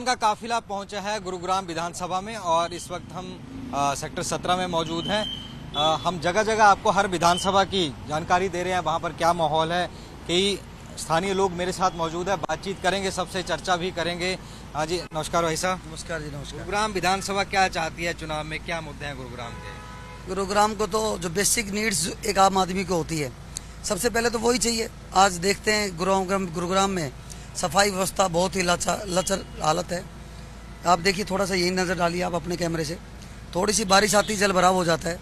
का काफिला पहुंचा है गुरुग्राम विधानसभा में और इस वक्त हम सेक्टर 17 में मौजूद हैं। हम जगह जगह आपको हर विधानसभा की जानकारी दे रहे हैं, वहां पर क्या माहौल है। कई स्थानीय लोग मेरे साथ मौजूद है, बातचीत करेंगे, सबसे चर्चा भी करेंगे। हाँ जी, नमस्कार भाई साहब। नमस्कार जी, नमस्कार। गुरुग्राम विधानसभा क्या चाहती है चुनाव में, क्या मुद्दे हैं गुरुग्राम के? गुरुग्राम को तो जो बेसिक नीड्स एक आम आदमी को होती है, सबसे पहले तो वही चाहिए। आज देखते हैं गुरुग्राम में सफाई व्यवस्था बहुत ही लचर हालत है। आप देखिए, थोड़ा सा यही नज़र डालिए आप अपने कैमरे से। थोड़ी सी बारिश आती जल भराव हो जाता है,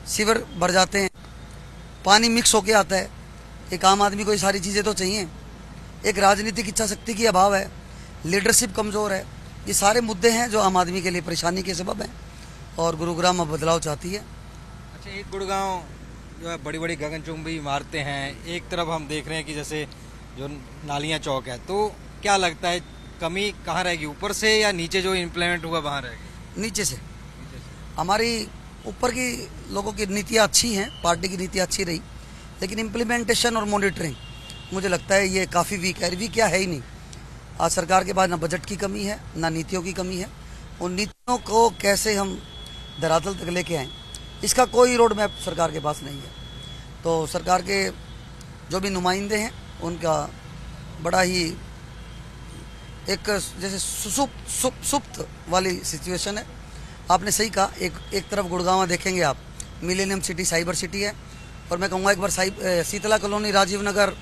सीवर भर जाते हैं, पानी मिक्स होके आता है। एक आम आदमी को ये सारी चीज़ें तो चाहिए। एक राजनीतिक इच्छा शक्ति की अभाव है, लीडरशिप कमज़ोर है। ये सारे मुद्दे हैं जो आम आदमी के लिए परेशानी के सबब हैं और गुरुग्राम अब बदलाव चाहती है। अच्छा, एक गुड़गांव जो है बड़ी बड़ी गगनचुंबी इमारतें हैं, एक तरफ हम देख रहे हैं कि जैसे जो नालियाँ चौक है, तो क्या लगता है कमी कहाँ रहेगी, ऊपर से या नीचे जो इम्प्लीमेंट हुआ वहाँ रहेगी? नीचे से। हमारी ऊपर की लोगों की नीतियाँ अच्छी हैं, पार्टी की नीतियाँ अच्छी रही, लेकिन इम्प्लीमेंटेशन और मॉनिटरिंग मुझे लगता है ये काफ़ी वीक है। वीक क्या है ही नहीं। आज सरकार के पास ना बजट की कमी है, ना नीतियों की कमी है। उन नीतियों को कैसे हम धरातल तक लेके आएँ, इसका कोई रोड मैप सरकार के पास नहीं है। तो सरकार के जो भी नुमाइंदे हैं उनका बड़ा ही एक जैसे सुप्त वाली सिचुएशन है। आपने सही कहा, एक तरफ गुड़गांव देखेंगे आप, मिलेनियम सिटी, साइबर सिटी है। और मैं कहूँगा एक बार शीतला कॉलोनी, राजीव नगर,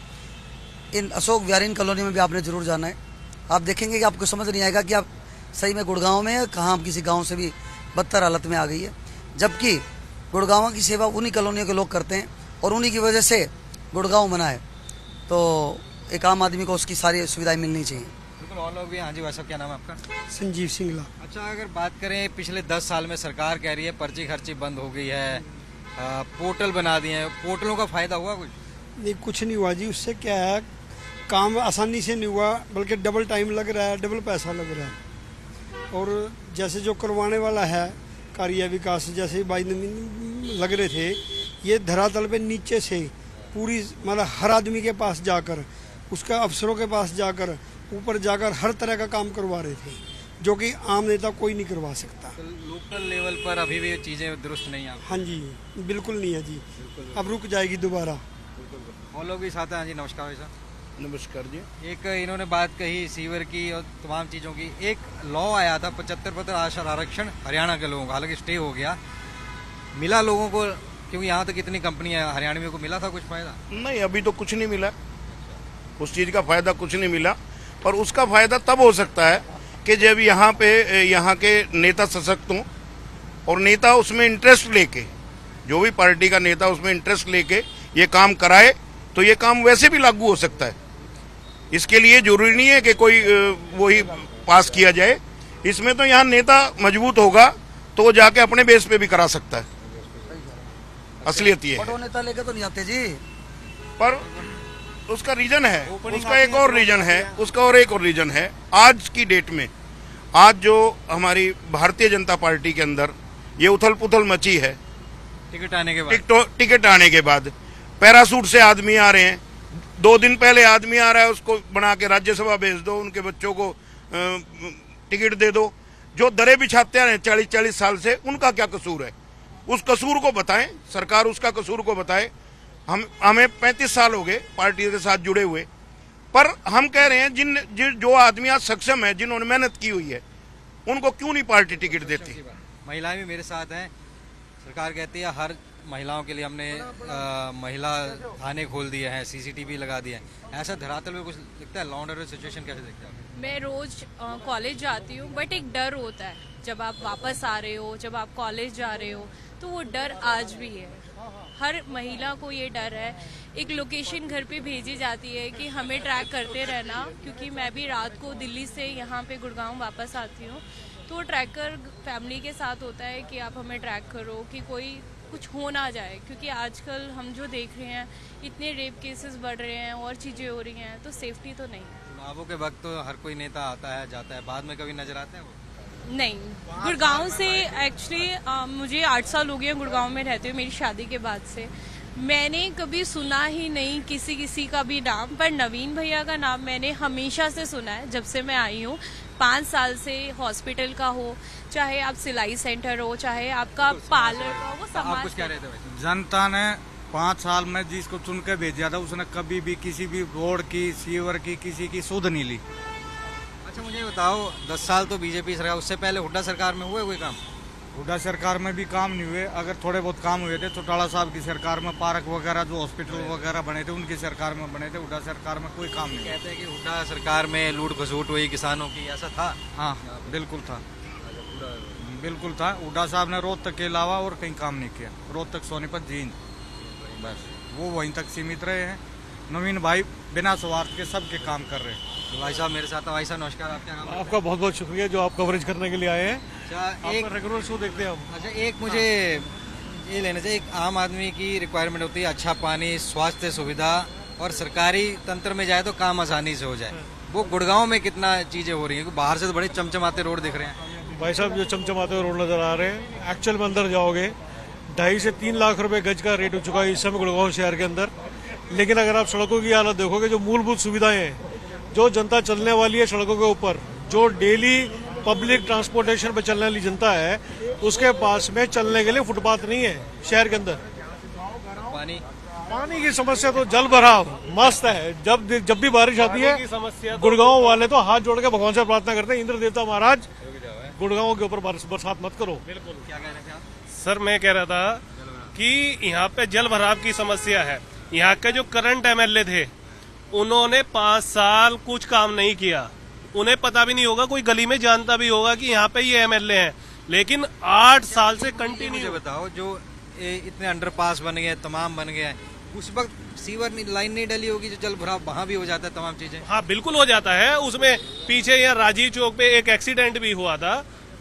इन अशोक विहार कॉलोनी में भी आपने ज़रूर जाना है। आप देखेंगे कि आपको समझ नहीं आएगा कि आप सही में गुड़गांव में है, कहाँ आप किसी गांव से भी बदतर हालत में आ गई है। जबकि गुड़गांव की सेवा उन्हीं कॉलोनियों के लोग करते हैं और उन्हीं की वजह से गुड़गांव बना है। तो एक आम आदमी को उसकी सारी सुविधाएं मिलनी चाहिए। बिल्कुल, और लोग भी। हाँ जी भाई साहब, क्या नाम है आपका? संजीव सिंगला। अच्छा, अगर बात करें पिछले 10 साल में, सरकार कह रही है पर्ची खर्ची बंद हो गई है, पोर्टल बना दिए हैं, पोर्टलों का फायदा हुआ कुछ? नहीं, कुछ नहीं हुआ जी। उससे क्या है, काम आसानी से नहीं हुआ, बल्कि डबल टाइम लग रहा है, डबल पैसा लग रहा है। और जैसे जो करवाने वाला है कार्य विकास, जैसे भाई लग रहे थे, ये धरातल पे नीचे से पूरी मतलब हर आदमी के पास जाकर, उसका अफसरों के पास जाकर, ऊपर जाकर हर तरह का काम करवा रहे थे, जो कि आम नेता कोई नहीं करवा सकता। तो लोकल लेवल पर अभी भी चीज़ें दुरुस्त नहीं हैं? हाँ जी, बिल्कुल नहीं है जी। अब रुक जाएगी दोबारा। और लोग भी साथ हैं। हाँ जी, नमस्कार भाई साहब। नमस्कार जी। एक इन्होंने बात कही सीवर की और तमाम चीज़ों की। एक लॉ आया था 75% आरक्षण हरियाणा के लोगों का, हालांकि स्टे हो गया, मिला लोगों को, क्योंकि यहाँ तक कितनी कंपनियां हरियाणवियों को मिला था कुछ फायदा? नहीं, अभी तो कुछ नहीं मिला, उस चीज़ का फायदा कुछ नहीं मिला। और उसका फायदा तब हो सकता है कि जब यहाँ के नेता सशक्त हों और नेता उसमें इंटरेस्ट लेके, जो भी पार्टी का नेता उसमें इंटरेस्ट लेके ये काम कराए, तो ये काम वैसे भी लागू हो सकता है। इसके लिए जरूरी नहीं है कि कोई वही पास किया जाए। इसमें तो यहाँ नेता मजबूत होगा तो वो जाके अपने बेस पे भी करा सकता है। असलियत ये है। नेता लेकर तो नहीं आते जी, पर उसका रीजन है, उसका एक और रीजन है। आज की डेट में, आज जो हमारी भारतीय जनता पार्टी के अंदर ये उथल पुथल मची है, टिकट आने के बाद पैरासूट से आदमी आ रहे हैं। 2 दिन पहले आदमी आ रहा है, उसको बना के राज्यसभा भेज दो, उनके बच्चों को टिकट दे दो। जो दरे बिछाते हैं 40-40 साल से, उनका क्या कसूर है? उस कसूर को बताएं, सरकार उसका कसूर को बताए। हमें 35 साल हो गए पार्टी के साथ जुड़े हुए, पर हम कह रहे हैं जो आदमी आज सक्षम है, जिन्होंने मेहनत की हुई है, उनको क्यों नहीं पार्टी टिकट देती? महिलाएं भी मेरे साथ हैं। सरकार कहती है हर महिलाओं के लिए हमने महिला थाने खोल दिए हैं, सीसीटीवी लगा दिए हैं। ऐसा धरातल में कुछ दिखता है? लॉ एंड ऑर्डर सिचुएशन कैसे दिखता है? मैं रोज कॉलेज जाती हूँ, बट एक डर होता है जब आप वापस आ रहे हो, जब आप कॉलेज जा रहे हो, तो वो डर आज भी है। हर महिला को ये डर है। एक लोकेशन घर पे भेजी जाती है कि हमें ट्रैक करते रहना, क्योंकि मैं भी रात को दिल्ली से यहाँ पे गुड़गांव वापस आती हूँ, तो ट्रैकर फैमिली के साथ होता है कि आप हमें ट्रैक करो कि कोई कुछ हो ना जाए। क्योंकि आजकल हम जो देख रहे हैं, इतने रेप केसेस बढ़ रहे हैं और चीज़ें हो रही हैं, तो सेफ्टी तो नहीं है। चुनावों के वक्त तो हर कोई नेता आता है जाता है, बाद में कभी नजर आते हैं वो? नहीं, गुड़गांव से एक्चुअली मुझे 8 साल हो गए हैं गुड़गांव में रहते हुए, मेरी शादी के बाद से। मैंने कभी सुना ही नहीं किसी का भी नाम, पर नवीन भैया का नाम मैंने हमेशा से सुना है जब से मैं आई हूँ। 5 साल से हॉस्पिटल का हो, चाहे आप सिलाई सेंटर हो, चाहे आपका पार्लर का हो, वो आप समाज कुछ कह रहे थे वैसे? जनता ने 5 साल में जिसको चुन के भेजा था उसने कभी भी किसी भी रोड की, सीवर की, किसी की सुध नहीं ली। अच्छा मुझे बताओ, 10 साल तो बीजेपी सरकार, उससे पहले हुड्डा सरकार में हुए कोई काम? हुड्डा सरकार में भी काम नहीं हुए। अगर थोड़े बहुत काम हुए थे चौटाला साहब की सरकार में, पार्क वगैरह जो हॉस्पिटल वगैरह बने थे उनकी सरकार में बने थे। हुड्डा सरकार में कोई काम नहीं। कहते हैं कि हुड्डा सरकार में लूट खसूट हुई किसानों की, ऐसा था? हाँ बिल्कुल था, बिल्कुल था। हुड्डा साहब ने रोहतक के अलावा और कहीं काम नहीं किया। रोहतक, सोनीपत, जींद, बस वो वहीं तक सीमित रहे हैं। नवीन भाई बिना स्वार्थ के सबके काम कर रहे हैं। तो भाई साहब मेरे साथ हैं। भाई साहब नमस्कार, आपका नाम? आपका बहुत बहुत शुक्रिया जो आप कवरेज करने के लिए आए हैं। अच्छा एक, आपका रेगुलर शो देखते हैं हम। अच्छा एक मुझे ये लेना चाहिए, एक आम आदमी की रिक्वायरमेंट होती है अच्छा पानी, स्वास्थ्य सुविधा, और सरकारी तंत्र में जाए तो काम आसानी से हो जाए। वो गुड़गांव में कितना चीजें हो रही हैं? बाहर से तो बड़े चमचमाते रोड दिख रहे हैं। भाई साहब जो चमचमाते हुए रोड नजर आ रहे हैं, एक्चुअल में अंदर जाओगे 2.5 से 3 लाख रुपए गज का रेट हो चुका है इस समय गुड़गांव शहर के अंदर। लेकिन अगर आप सड़कों की हालत देखोगे, जो मूलभूत सुविधाएं हैं, जो जनता चलने वाली है सड़कों के ऊपर, जो डेली पब्लिक ट्रांसपोर्टेशन पे चलने वाली जनता है, उसके पास में चलने के लिए फुटपाथ नहीं है शहर के अंदर। पानी की समस्या तो जल भराव मस्त है। जब भी बारिश आती है गुड़गांव वाले तो हाथ जोड़ के भगवान से प्रार्थना करते हैं, इंद्र देवता महाराज गुड़गांव के ऊपर बरसात मत करो। बिल्कुल। क्या कह रहे थे आप? सर मैं कह रहा था कि यहाँ पे जल भराव की समस्या है। यहाँ के जो करंट एमएलए थे उन्होंने 5 साल कुछ काम नहीं किया। उन्हें पता भी नहीं होगा, कोई गली में जानता भी होगा कि यहाँ पे ये एमएलए हैं, लेकिन 8 साल से कंटिन्यू। मुझे बताओ, जो इतने अंडरपास बन गए, तमाम बन गए, उस वक्त सीवर लाइन नहीं डली होगी, जो जल भराव वहाँ भी हो जाता है, तमाम चीजें। हाँ बिल्कुल हो जाता है। उसमें पीछे यहाँ राजीव चौक पे एक एक्सीडेंट भी हुआ था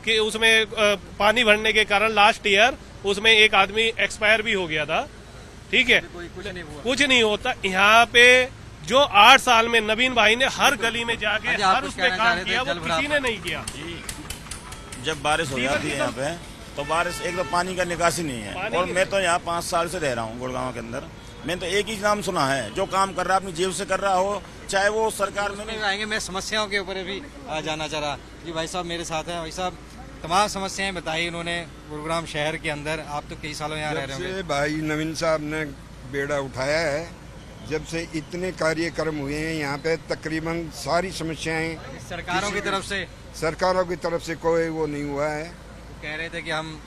कि उसमें पानी भरने के कारण लास्ट ईयर उसमें एक आदमी एक्सपायर भी हो गया था। ठीक है, कुछ नहीं होता। यहाँ पे जो 8 साल में नवीन भाई ने हर गली में जाके हर उस पे काम किया, वो किसी ने नहीं किया। जब बारिश हो जाती है यहाँ पे तो बारिश एक तो पानी का निकासी नहीं है। और मैं तो यहाँ 5 साल से रह रहा हूँ गुड़गांव के अंदर। मैंने तो एक ही नाम सुना है, जो काम कर रहा है अपनी जेब से कर रहा हो, चाहे वो सरकार में नहीं। आएंगे, मैं समस्याओं के ऊपर भी जाना चाह रहा जी। भाई साहब मेरे साथ हैं। भाई साहब तमाम समस्याएं बताई उन्होंने गुरुग्राम शहर के अंदर। आप तो कई सालों यहाँ रह रहे होंगे। भाई नवीन साहब ने बेड़ा उठाया है, जब से इतने कार्यक्रम हुए हैं यहाँ पे, तकरीबन सारी समस्याएं सरकारों की तरफ से कोई वो नहीं हुआ है। कह रहे थे कि हम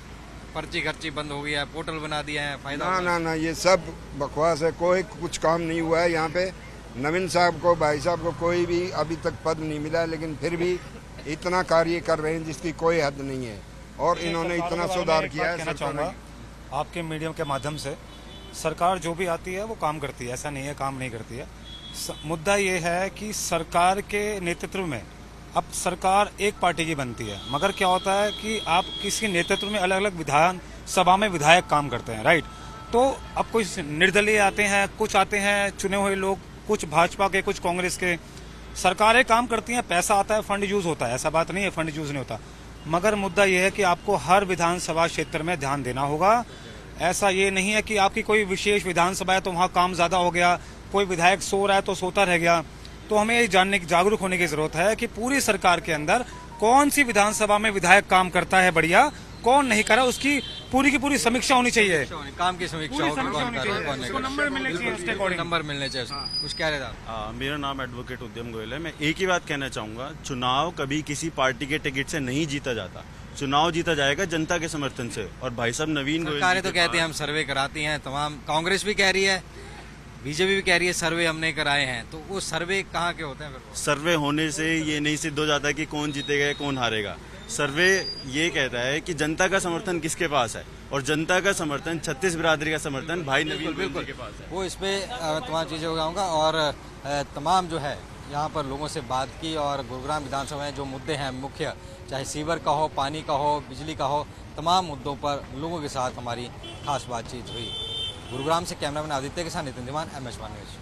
पर्ची खर्ची बंद हो गई है, पोर्टल बना दिया है, फायदा ना ये सब बकवास है। कोई कुछ काम नहीं हुआ है यहाँ पे। नवीन साहब को, भाई साहब को कोई भी अभी तक पद नहीं मिला, लेकिन फिर भी इतना कार्य कर रहे हैं जिसकी कोई हद नहीं है। और इन्होंने इतना सुधार किया है। आपके मीडियम के माध्यम से सरकार जो भी आती है वो काम करती है, ऐसा नहीं है काम नहीं करती है। मुद्दा ये है कि सरकार के नेतृत्व में अब सरकार एक पार्टी की बनती है, मगर क्या होता है कि आप किसी नेतृत्व में अलग अलग विधान सभा में विधायक काम करते हैं, राइट। तो अब कुछ निर्दलीय आते हैं, कुछ आते हैं चुने हुए लोग, कुछ भाजपा के, कुछ कांग्रेस के। सरकारें काम करती हैं, पैसा आता है, फंड यूज होता है, ऐसा बात नहीं है फंड यूज नहीं होता। मगर मुद्दा यह है कि आपको हर विधानसभा क्षेत्र में ध्यान देना होगा। ऐसा ये नहीं है कि आपकी कोई विशेष विधानसभा है तो वहाँ काम ज्यादा हो गया, कोई विधायक सो रहा है तो सोता रह गया। तो हमें ये जानने की, जागरूक होने की जरूरत है कि पूरी सरकार के अंदर कौन सी विधानसभा में विधायक काम करता है बढ़िया, कौन नहीं करा, उसकी पूरी की पूरी समीक्षा होनी चाहिए। काम की समीक्षा नंबर मिलने चाहिए। कुछ कह रहे थे? मेरा नाम एडवोकेट उद्यम गोयल है। मैं एक ही बात कहना चाहूंगा, चुनाव कभी किसी पार्टी के टिकट से नहीं जीता जाता। चुनाव जीता जाएगा जनता के समर्थन से। और भाई साहब नवीन गोयल तो कहते हैं हम सर्वे कराती हैं, तमाम कांग्रेस भी कह रही है, बीजेपी भी कह रही है सर्वे हमने कराए हैं। तो वो सर्वे कहाँ के होते हैं? सर्वे होने से ये नहीं सिद्ध हो जाता कि कौन जीतेगा कौन हारेगा। सर्वे ये कहता है कि जनता का समर्थन किसके पास है, और जनता का समर्थन, 36 बिरादरी का समर्थन भाई नवीन गोयल के पास है। वो इस पे तमाम चीजें उगाऊंगा और तमाम जो है यहाँ पर लोगों से बात की। और गुरुग्राम विधानसभा में जो मुद्दे हैं मुख्य, चाहे सीवर का हो, पानी का हो, बिजली का हो, तमाम मुद्दों पर लोगों के साथ हमारी खास बातचीत हुई। गुरुग्राम से कैमरामैन आदित्य के साथ नितिन दीवान, MS1 न्यूज़।